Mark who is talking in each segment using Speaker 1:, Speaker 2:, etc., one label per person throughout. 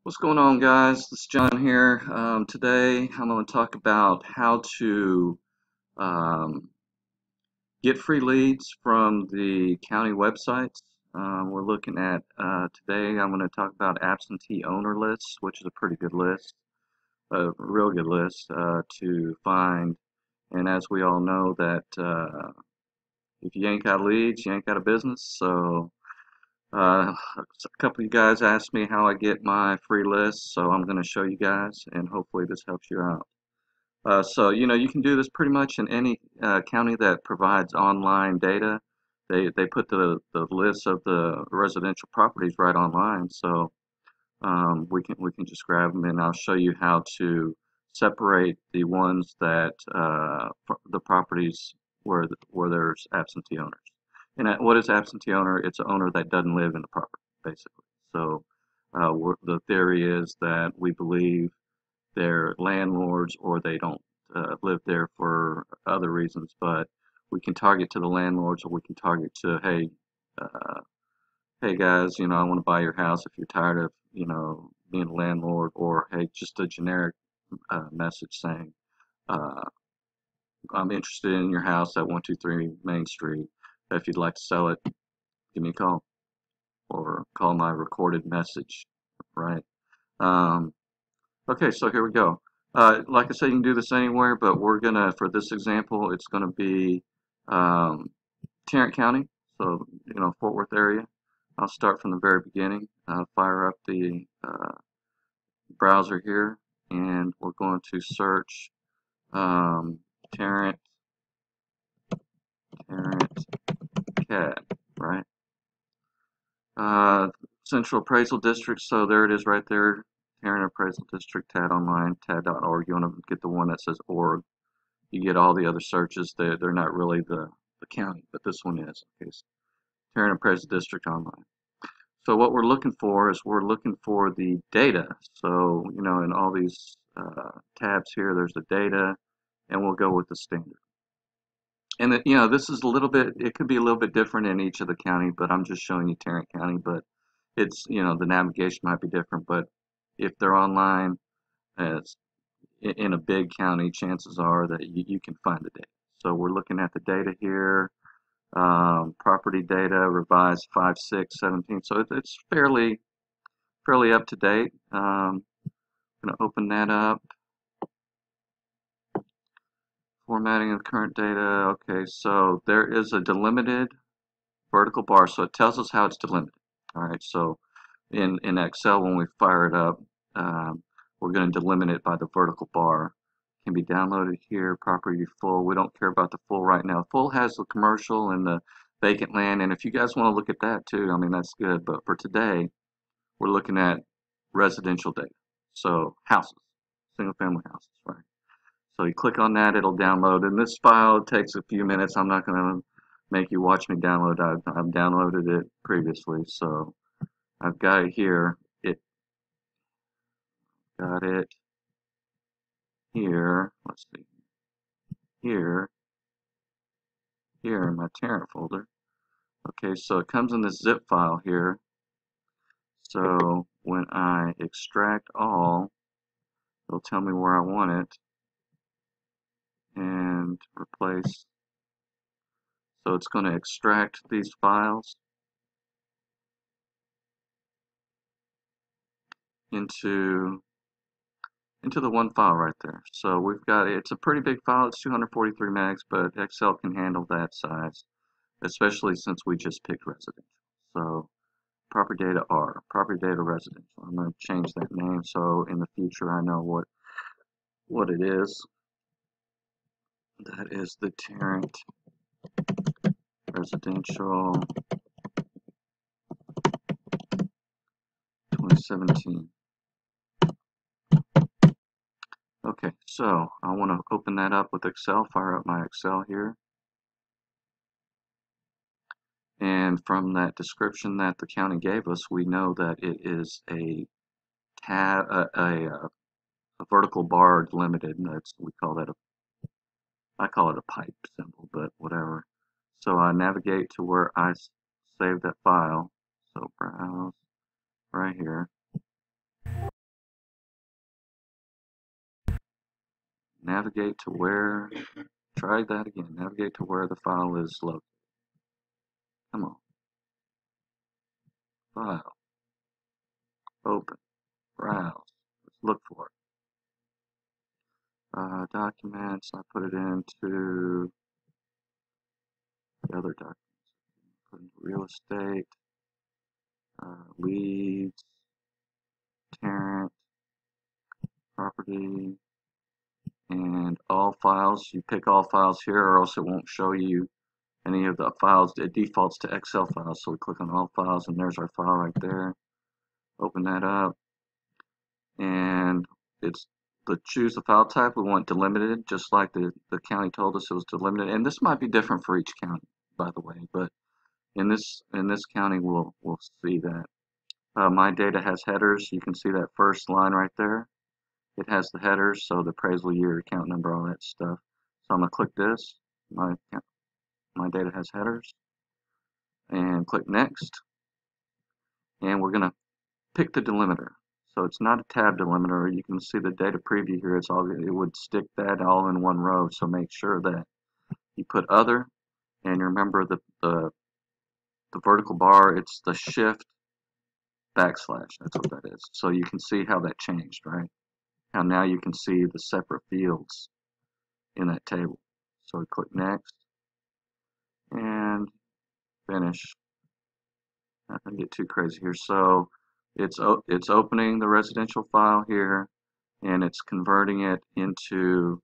Speaker 1: What's going on, guys? This is John here. Today I'm going to talk about how to um, get free leads from the county websites. We're looking at today I'm going to talk about absentee owner lists, which is a pretty good list, a real good list to find. And as we all know that if you ain't got leads, you ain't got a business. So a couple of you guys asked me how I get my free list, so I'm going to show you guys, and hopefully this helps you out. So, you can do this pretty much in any county that provides online data. They put the list of the residential properties right online, so we can just grab them, and I'll show you how to separate the ones that the properties where there's absentee owners. And what is absentee owner? It's an owner that doesn't live in the property, basically. So the theory is that we believe they're landlords or they don't live there for other reasons, but we can target to the landlords, or we can target to, hey, guys, I want to buy your house if you're tired of, being a landlord, or hey, just a generic message saying, uh, I'm interested in your house at 123 Main Street. If you'd like to sell it, give me a call, or call my recorded message, right? Um, okay, so here we go. Like I said, you can do this anywhere, but we're gonna, for this example, it's gonna be um, Tarrant County, so Fort Worth area. I'll start from the very beginning. Fire up the browser here, and we're going to search um, Tarrant CAD, right? Central Appraisal District, so there it is right there. Tarrant Appraisal District, TAD online, tad.org. You want to get the one that says org. You get all the other searches. They're not really the county, but this one is. Okay, so Tarrant Appraisal District online. So what we're looking for is we're looking for the data. So, in all these tabs here, there's the data, and we'll go with the standard. And, this is a little bit, it could be a little bit different in each of the county, but I'm just showing you Tarrant County, but it's, the navigation might be different, but if they're online as in a big county, chances are that you can find the data. So we're looking at the data here. Property data revised 5/6/17, so it's fairly up to date. I'm going to open that up. Formatting of current data. Okay, so there is a delimited vertical bar, so it tells us how it's delimited. All right, so in Excel, when we fire it up, we're going to delimit it by the vertical bar. Can be downloaded here. Property full. We don't care about the full right now. Full has the commercial and the vacant land, and if you guys want to look at that too, I mean, that's good. But for today, we're looking at residential data. So houses, single family houses, right? So you click on that, it'll download. And this file takes a few minutes. I'm not going to make you watch me download. I've downloaded it previously, so I've got it here. Got it here. Let's see. Here in my Tarrant folder. Okay, so it comes in this zip file here. So when I extract all, it'll tell me where I want it and replace. So it's going to extract these files into the one file right there. So we've got, it's a pretty big file. It's 243 megs, but Excel can handle that size, especially since we just picked residential. So property data R, property data residential. I'm going to change that name so in the future I know what it is. That is the Tarrant Residential 2017. Okay, so I want to open that up with Excel, fire up my Excel here. And from that description that the county gave us, we know that it is a vertical bar limited. And we call that I call it a pipe symbol, but whatever. So I navigate to where I saved that file. So browse right here. navigate to where, try that again, navigate to where the file is located. Come on. File, open, browse, let's look for it. Documents, I put it into the other documents. Put into real estate, leads, Tarrant, property, and all files. You pick all files here or else it won't show you any of the files. It defaults to Excel files, so we click on all files and there's our file right there. Open that up, and it's choose the file type. We want delimited, just like the county told us it was delimited. And this might be different for each county, by the way, but in this county we'll see that. My data has headers. You can see that first line right there. It has the headers, so the appraisal year, account number, all that stuff. So I'm gonna click this. My data has headers, and click next. And we're gonna pick the delimiter. So it's not a tab delimiter. You can see the data preview here. It would stick that all in one row. So make sure that you put other, and remember the vertical bar. It's the shift backslash. That's what that is. So you can see how that changed, right? How now you can see the separate fields in that table. So we click next and finish. Not gonna get too crazy here. So it's opening the residential file here, and it's converting it into,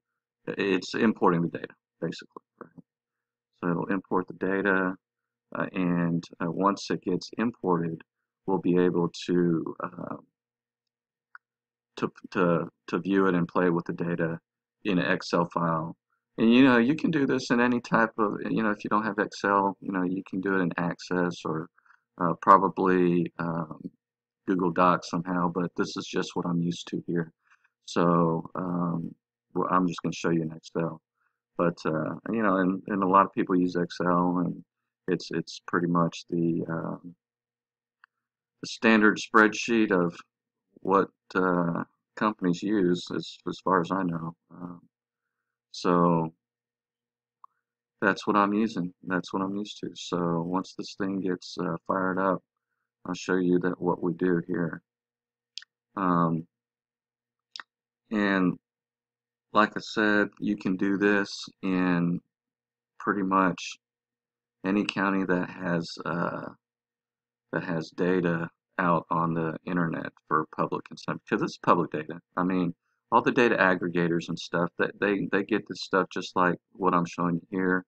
Speaker 1: it's importing the data basically, right? So it'll import the data, and once it gets imported, we'll be able to view it and play with the data in an Excel file. And you can do this in any type of, if you don't have Excel, you can do it in Access or probably Google Docs somehow, but this is just what I'm used to here. So well, I'm just going to show you in Excel. But and a lot of people use Excel, and it's pretty much the standard spreadsheet of what companies use, as far as I know. So that's what I'm using. That's what I'm used to. So once this thing gets fired up, I'll show you that what we do here. And like I said, you can do this in pretty much any county that has data out on the internet for public consumption, because it's public data. I mean, all the data aggregators and stuff, that they get this stuff just like what I'm showing you here.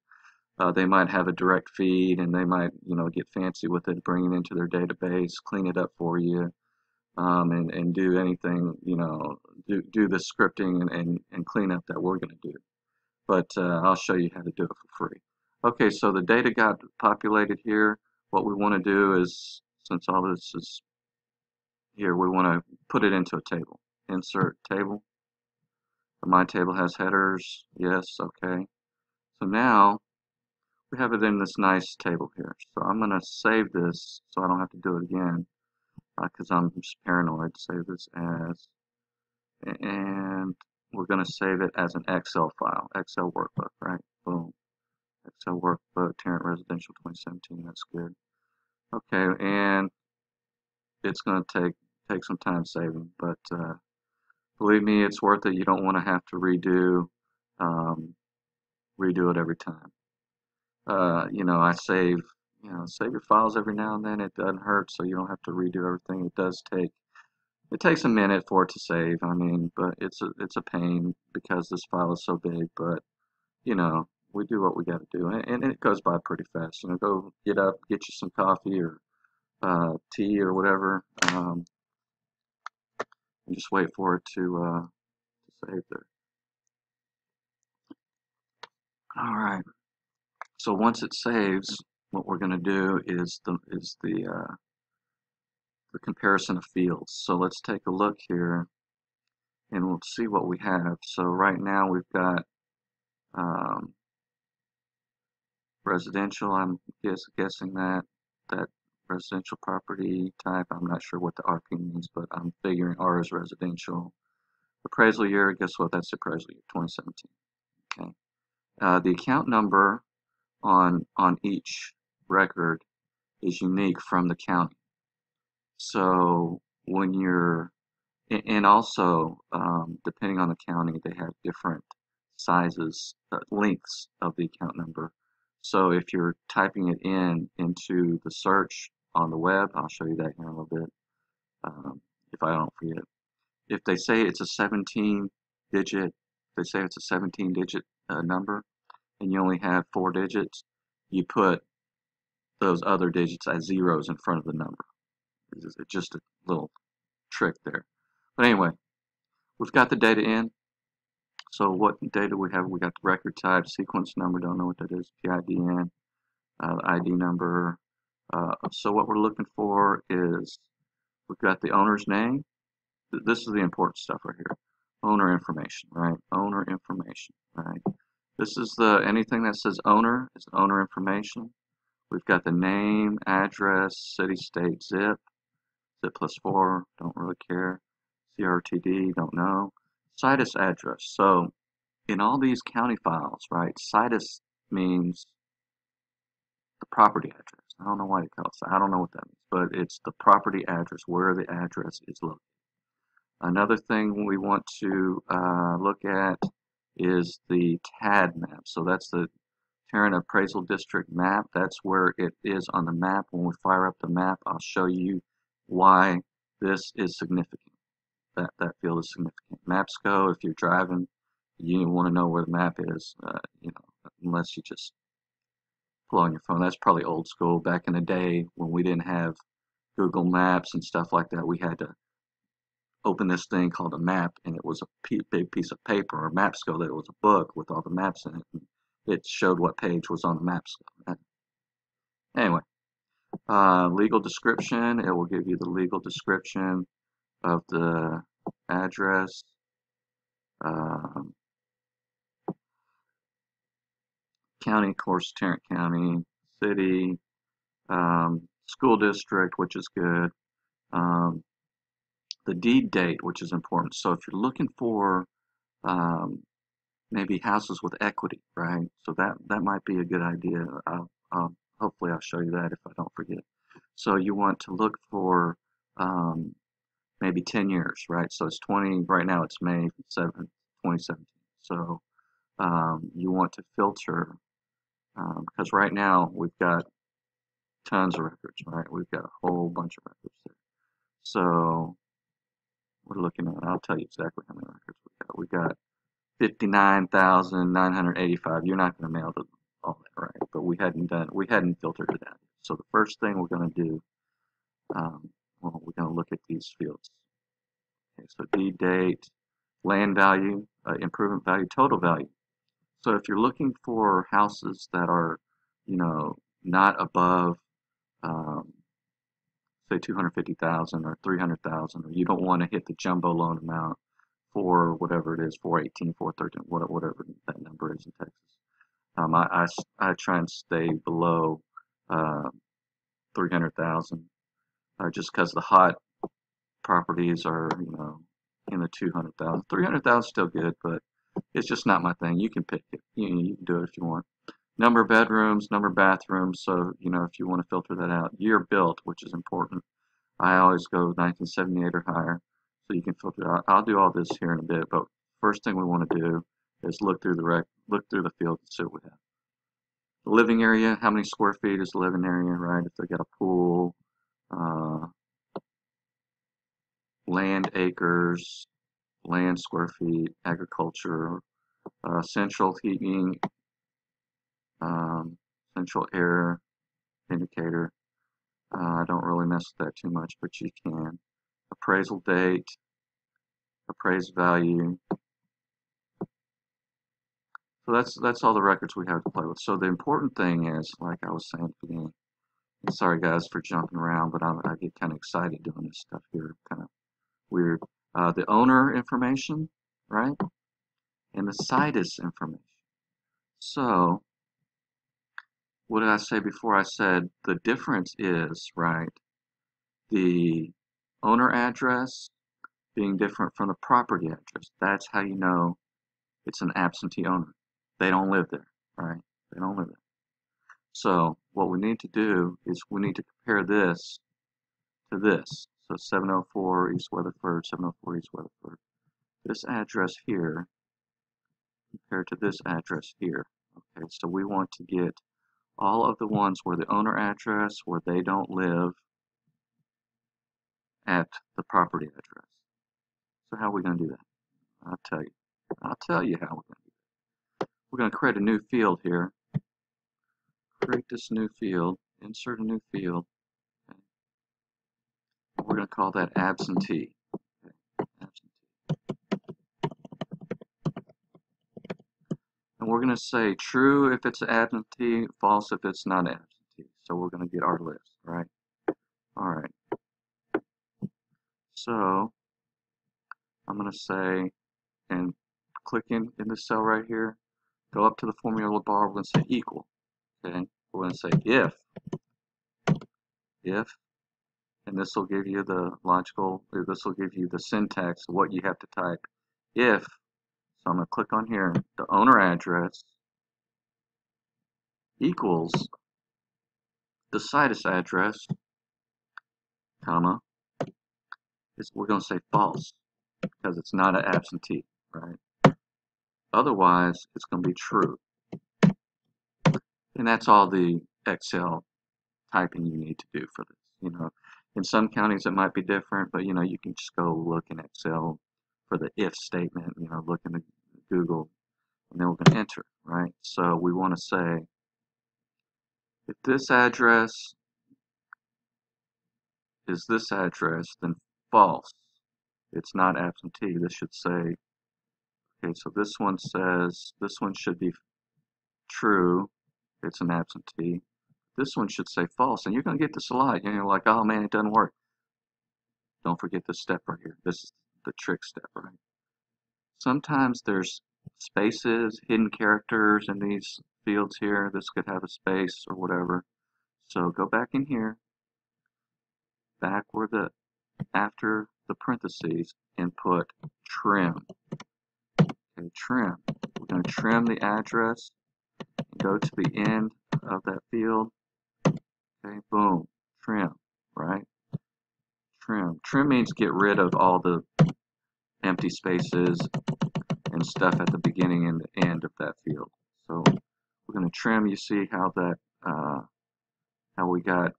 Speaker 1: They might have a direct feed, and they might get fancy with it, bring it into their database, clean it up for you, and do anything, do the scripting and cleanup that we're going to do. But I'll show you how to do it for free. Okay, so the data got populated here. What we want to do is, since all this is here, we want to put it into a table. Insert table. My table has headers. Yes, okay. So now we have it in this nice table here. So I'm going to save this so I don't have to do it again, because I'm just paranoid. Save this as, and we're going to save it as an Excel file, Excel workbook, right? Boom. Excel workbook, Tarrant Residential 2017. That's good. Okay, and it's going to take some time saving, but believe me, it's worth it. You don't want to have to redo it every time. I save your files every now and then. It doesn't hurt, so you don't have to redo everything. It takes a minute for it to save. I mean, but it's a pain because this file is so big. But we do what we got to do, and it goes by pretty fast. Go get up, get you some coffee or tea or whatever, and just wait for it to save there. All right. So once it saves, what we're going to do is the comparison of fields. So let's take a look here, and we'll see what we have. So right now we've got residential. I'm guessing that residential property type. I'm not sure what the RP means, but I'm figuring R is residential. Appraisal year, guess what? That's appraisal year 2017. Okay. The account number on each record is unique from the county. So when you're, and also depending on the county, they have different sizes, lengths of the account number. So if you're typing it into the search on the web, I'll show you that here in a little bit, if I don't forget. If they say it's a 17 digit, they say it's a 17 digit number, and you only have 4 digits, you put those other digits as zeros in front of the number. It's just a little trick there. But anyway, we've got the data in. So what data we have? We got the record type, sequence number, don't know what that is, PIDN, the ID number. So what we're looking for is we've got the owner's name. This is the important stuff right here. Owner information, right? Owner information, right? This is anything that says owner is owner information. We've got the name, address, city, state, zip, zip +4, don't really care. CRTD, don't know. Situs address. So in all these county files, right, situs means the property address. I don't know why they call it. I don't know what that means, but it's the property address, where the address is located. Another thing we want to look at is the TAD map. So that's the Tarrant Appraisal District map. That's where it is on the map. When we fire up the map, I'll show you why this is significant. That field is significant. Maps go, if you're driving, you want to know where the map is, unless you just pull on your phone. That's probably old school. Back in the day when we didn't have Google Maps and stuff like that, we had to open this thing called a map, and it was a big piece of paper, or Mapsco, that it was a book with all the maps in it. And it showed what page was on the Mapsco. Anyway, legal description, it will give you the legal description of the address, county, of course, Tarrant County, city, school district, which is good, the deed date, which is important. So if you're looking for maybe houses with equity, right? So that might be a good idea. Hopefully I'll show you that if I don't forget. So you want to look for maybe 10 years, right? So it's 20, right now it's May 7th, 2017. So you want to filter, because right now we've got tons of records, right? We've got a whole bunch of records there. So we're looking at, I'll tell you exactly how many records we got. We got 59,985. You're not going to mail to all that, right? But we hadn't filtered it out. So the first thing we're going to do, we're going to look at these fields. Okay, so deed date, land value, improvement value, total value. So if you're looking for houses that are, not above, say 250,000 or 300,000, or you don't want to hit the jumbo loan amount for whatever it is, 418, 413, whatever that number is in Texas. I try and stay below 300,000, just because the hot properties are, in the 200,000. 300,000 is still good, but it's just not my thing. You can pick it. You can do it if you want. Number of bedrooms, number of bathrooms. So, if you want to filter that out. Year built, which is important. I always go 1978 or higher, so you can filter it out. I'll do all this here in a bit, but first thing we want to do is look through the field and see what we have. The living area, how many square feet is the living area, right? If they got a pool, land acres, land square feet, agriculture, central heating, central air indicator. I don't really mess with that too much, but you can. Appraisal date, appraised value. So that's all the records we have to play with. So the important thing is, like I was saying at the beginning, sorry guys for jumping around, but I get kind of excited doing this stuff here, kind of weird. The owner information, right? And the situs information. So what did I say before? I said the difference is, right, the owner address being different from the property address. That's how you know it's an absentee owner. They don't live there, right? They don't live there. So what we need to do is we need to compare this to this. So 704 East Weatherford, 704 East Weatherford. This address here compared to this address here. Okay, so we want to get all of the ones where the owner address, where they don't live at the property address. So how are we going to do that? I'll tell you. I'll tell you how we're going to do that. We're going to create a new field here. Create this new field. Insert a new field. Okay. We're going to call that absentee. Okay. Absentee. And we're going to say true if it's an absentee, false if it's not an absentee. So we're going to get our list, right? All right. So I'm going to say, and click in the cell right here, go up to the formula bar, we're going to say equal. Okay, we're going to say if, and this will give you the logical, this will give you the syntax of what you have to type. If, so I'm going to click on here, the owner address equals the situs address, comma, we're going to say false because it's not an absentee, right? Otherwise, it's going to be true. And that's all the Excel typing you need to do for this. You know, in some counties it might be different, but you know, you can just go look in Excel for the if statement, you know, look in the Google, and then we're going to enter, right? So we want to say, if this address is this address, then false. It's not absentee. This should say, okay, so this one says, this one should be true. It's an absentee. This one should say false, and you're going to get this a lot. You're like, oh man, it doesn't work. Don't forget this step right here. This is the trick step, right? Sometimes there's spaces, hidden characters in these fields here. This could have a space or whatever. So go back in here, back where the, after the parentheses, and put trim. Okay, trim. We're going to trim the address, and go to the end of that field. Okay, boom, trim, right? Trim. Trim means get rid of all the empty spaces and stuff at the beginning and the end of that field. So we're going to trim. You see how that how we got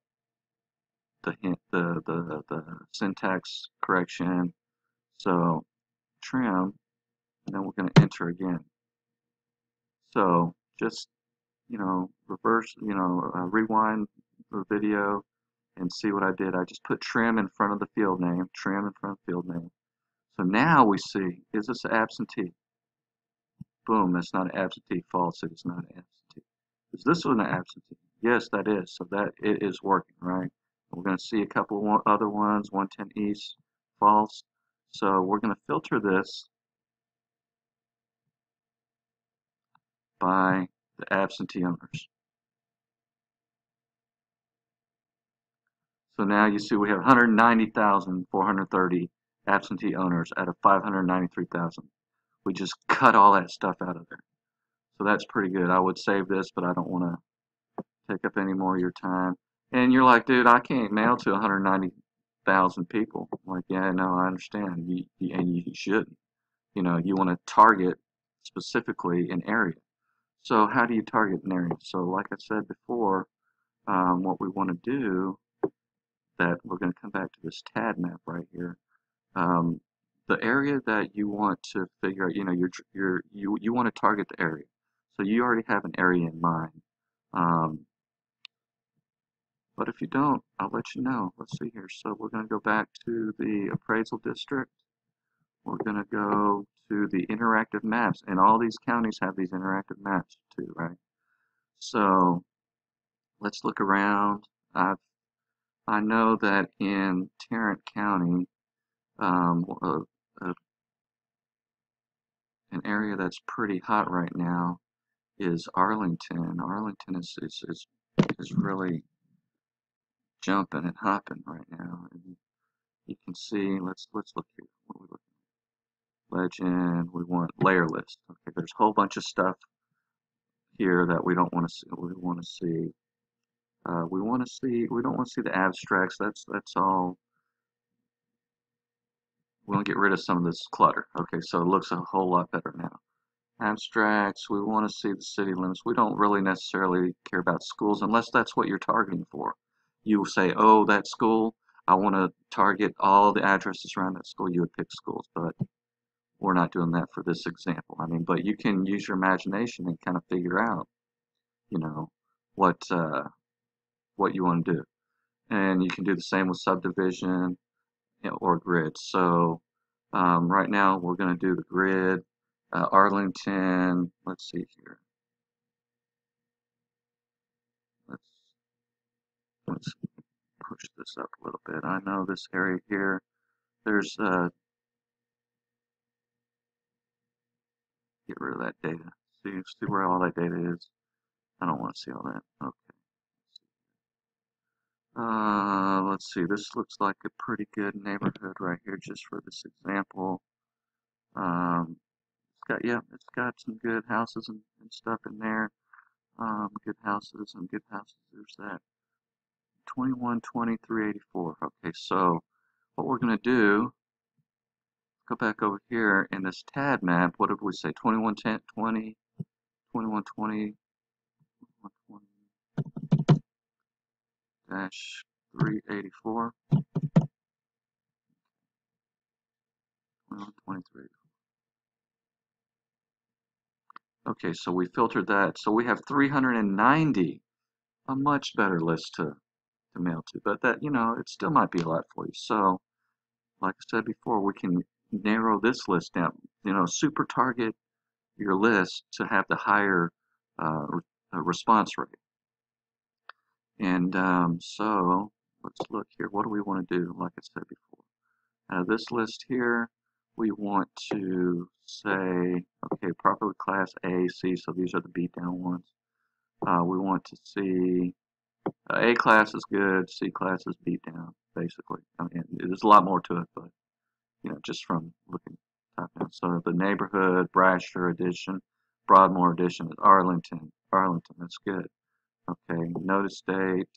Speaker 1: the hint, the syntax correction. So trim, and then we're going to enter again. So just, you know, reverse, you know, rewind the video and see what I did. I just put trim in front of the field name, trim in front of the field name. So now we see, is this an absentee? Boom, that's not an absentee. False, it is not an absentee. Is this one an absentee? Yes, that is. So that it is working, right? We're going to see a couple of other ones, 110 East, false. So we're going to filter this by the absentee owners. So now you see we have 190,430 absentee owners out of 593,000. We just cut all that stuff out of there. So that's pretty good. I would save this, but I don't want to take up any more of your time. And you're like, dude, I can't mail to 190,000 people. I'm like, yeah, no, I understand. And you shouldn't. You know, you want to target specifically an area. So how do you target an area? So like I said before, what we want to do, that we're going to come back to this TAD map right here. The area that you want to figure out, you know, you want to target the area. So you already have an area in mind. But if you don't, I'll let you know. Let's see here. So we're going to go back to the appraisal district. We're going to go to the interactive maps. And all these counties have these interactive maps too, right? So let's look around. I know that in Tarrant County, an area that's pretty hot right now is Arlington. Arlington is really jumping and hopping right now. And you can see, let's look here. What are we legend. We want layer list. Okay, there's a whole bunch of stuff here that we don't want to see. We want to see. We want to see. We don't want to see the abstracts. That's all. We want to get rid of some of this clutter. Okay, so it looks a whole lot better now. Abstracts. We want to see the city limits. We don't really necessarily care about schools unless that's what you're targeting for. You say, oh, that school, I want to target all the addresses around that school. You would pick schools, but we're not doing that for this example. I mean, but you can use your imagination and kind of figure out, you know, what you want to do. And you can do the same with subdivision, you know, or grid. So right now we're going to do the grid. Arlington, let's see here. Let's push this up a little bit. I know this area here, there's, get rid of that data. See where all that data is? I don't want to see all that. Okay. Let's see, this looks like a pretty good neighborhood right here just for this example. It's got some good houses and stuff in there. Good houses and good houses. There's that 212384. Okay, so what we're going to do, go back over here in this TAD map. What did we say? 2110, 20, 2120, 2120-384. 2123. Okay, so we filtered that. So we have 390, a much better list to mail to. But that, you know, it still might be a lot for you. So, like I said before, we can narrow this list down. You know, super target your list to have the higher response rate. And so, let's look here. What do we want to do? Like I said before, this list here, we want to say, okay, properly class A, C, so these are the beat down ones. We want to see A class is good, C class is beat down, basically. I mean, there's a lot more to it, but, you know, just from looking top down. So the neighborhood, Brasher edition, Broadmoor edition is Arlington. Arlington, that's good. Okay, notice date,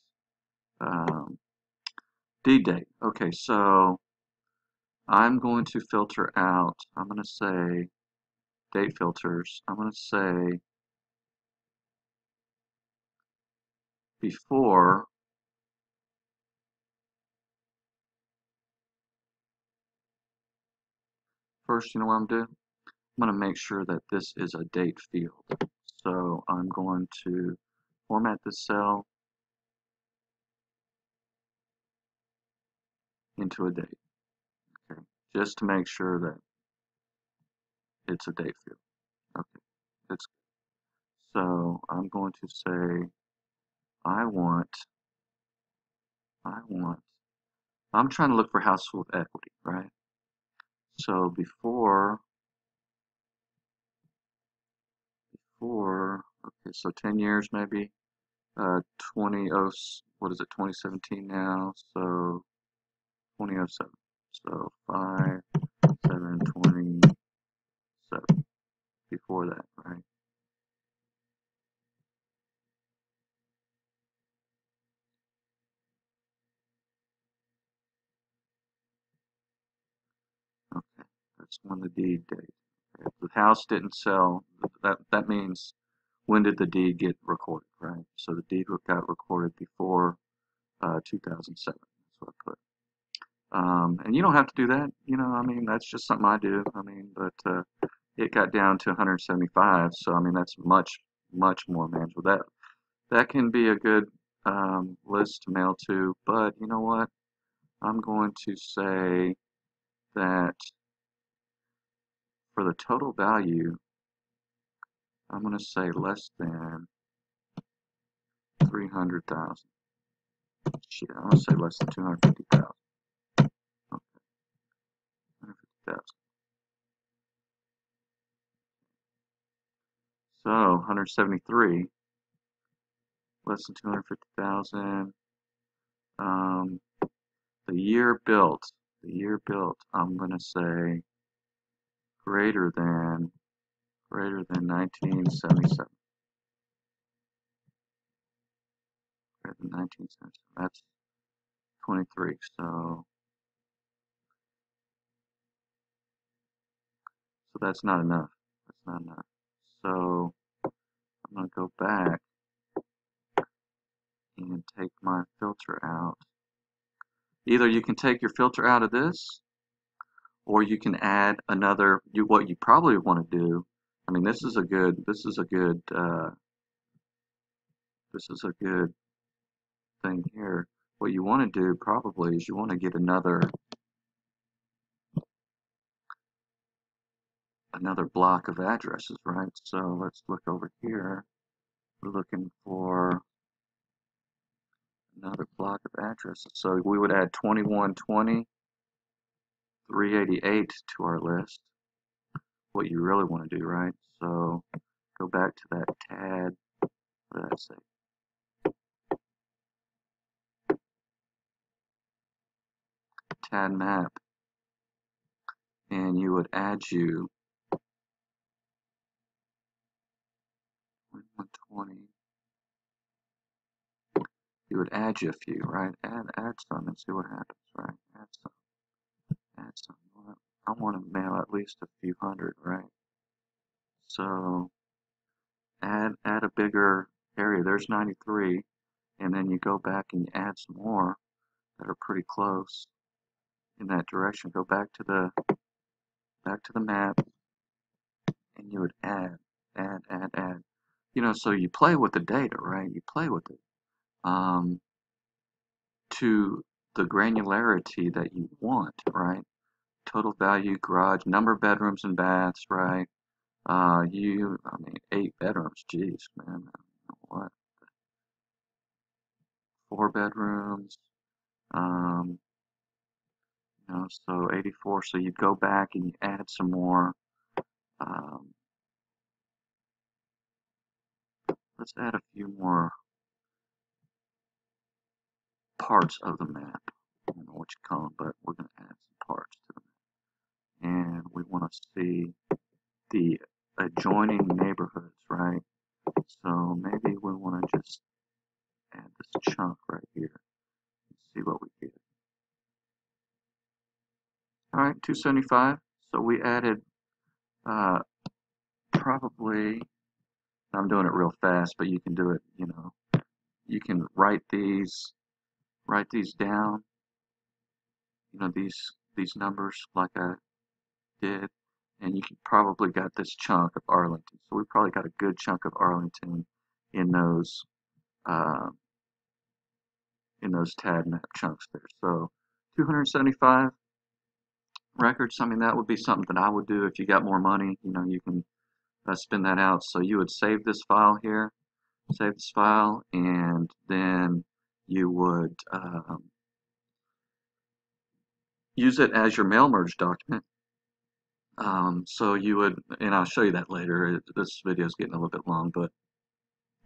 Speaker 1: deed date. Okay, so I'm going to filter out, I'm going to say date filters. I'm going to say before first, you know what I'm doing? I'm going to make sure that this is a date field. So I'm going to format this cell into a date. Okay, just to make sure that it's a date field. Okay, that's good. So I'm going to say I'm trying to look for household equity, right? So before, okay, so 10 years maybe, 2017 now, so 2007. So 5, 7, 27, before that, right? Okay, that's when the deed date. If the house didn't sell, that means when did the deed get recorded, right? So the deed got recorded before 2007. That's what I put. And you don't have to do that, you know. I mean, that's just something I do. I mean, but it got down to 175, so I mean that's much more manageable. That can be a good list to mail to. But you know what? I'm going to say that for the total value, I'm going to say less than 300,000. Shit, I'm going to say less than 250,000. Okay, 250,000. So 173, less than 250,000. The year built, I'm going to say greater than 1977. Greater than 1977. That's 23. So that's not enough. That's not enough. So I'm going to go back and take my filter out. Either you can take your filter out of this, or you can add another. What you probably want to do. I mean, this is a good thing here. What you want to do probably is you want to get another block of addresses, right? So let's look over here. We're looking for another block of addresses. So we would add 2120, 388 to our list. What you really want to do, right? So go back to that TAD. What did I say? TAD map, and you would add you 120. You would add you a few, right? Add some and see what happens, right? Add some. I want to mail at least a few hundred, right? So add a bigger area. There's 93, and then you go back and you add some more that are pretty close in that direction. Go back to the map, and you would add. You know, so you play with the data, right? You play with it to the granularity that you want, right? Total value, garage, number of bedrooms and baths, right? I mean, 8 bedrooms, geez, man, what? 4 bedrooms, you know, so 84. So you go back and you add some more. Let's add a few more parts of the map. I don't know what you call them, but we're going to add some parts to the map. And we want to see the adjoining neighborhoods, right? So maybe we want to just add this chunk right here and see what we get. All right, 275. So we added probably, I'm doing it real fast, but you can do it, you know, you can write these down, you know, these numbers like I did, and you can probably got this chunk of Arlington. So we probably got a good chunk of Arlington in those TAD map chunks there. So 275 records. I mean, that would be something that I would do if you got more money. You know, you can spin that out. So you would save this file here, and then you would use it as your mail merge document. So you would, and I'll show you that later. This video is getting a little bit long, but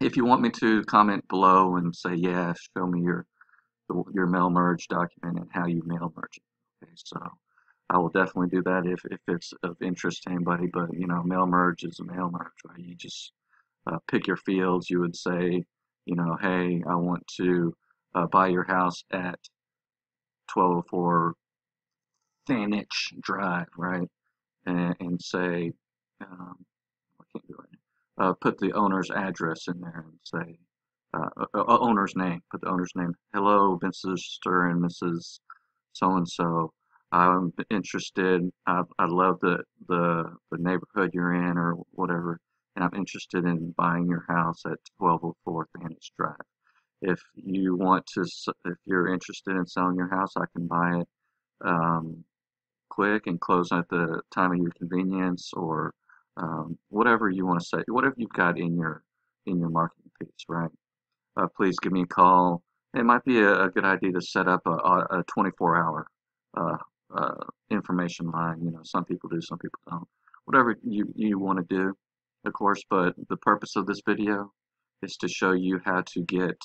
Speaker 1: if you want me to, comment below and say, yeah, show me your mail merge document and how you mail merge it. Okay, so I will definitely do that if it's of interest to anybody. But you know, mail merge is a mail merge, right? You just pick your fields. You would say, you know, hey, I want to buy your house at 1204 Thanich Drive, right? And say, I can't do it. Put the owner's address in there and say, owner's name. Put the owner's name. Hello, Mr. and Mrs. So-and-so. I'm interested. I love the neighborhood you're in or whatever, and I'm interested in buying your house at 1204 Thanich Drive. If you're interested in selling your house, I can buy it quick and close at the time of your convenience, or whatever you want to say, whatever you've got in your marketing piece, right? Please give me a call. It might be a good idea to set up a 24-hour information line. You know, some people do, some people don't. Whatever you want to do, of course. But the purpose of this video is to show you how to get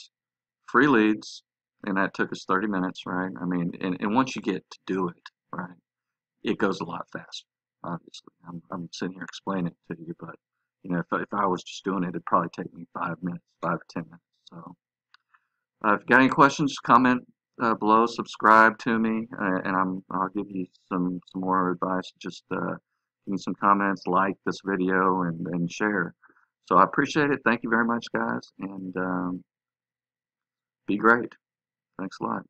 Speaker 1: free leads, and that took us 30 minutes, right? I mean, and once you get to do it, right, it goes a lot faster. obviously. I'm sitting here explaining it to you, but you know, if I was just doing it, it'd probably take me 5 minutes, 5 or 10 minutes. So, if you got any questions, comment below, subscribe to me, and I'll give you some more advice. Just give me some comments, like this video, and share. So I appreciate it. Thank you very much, guys, and be great. Thanks a lot.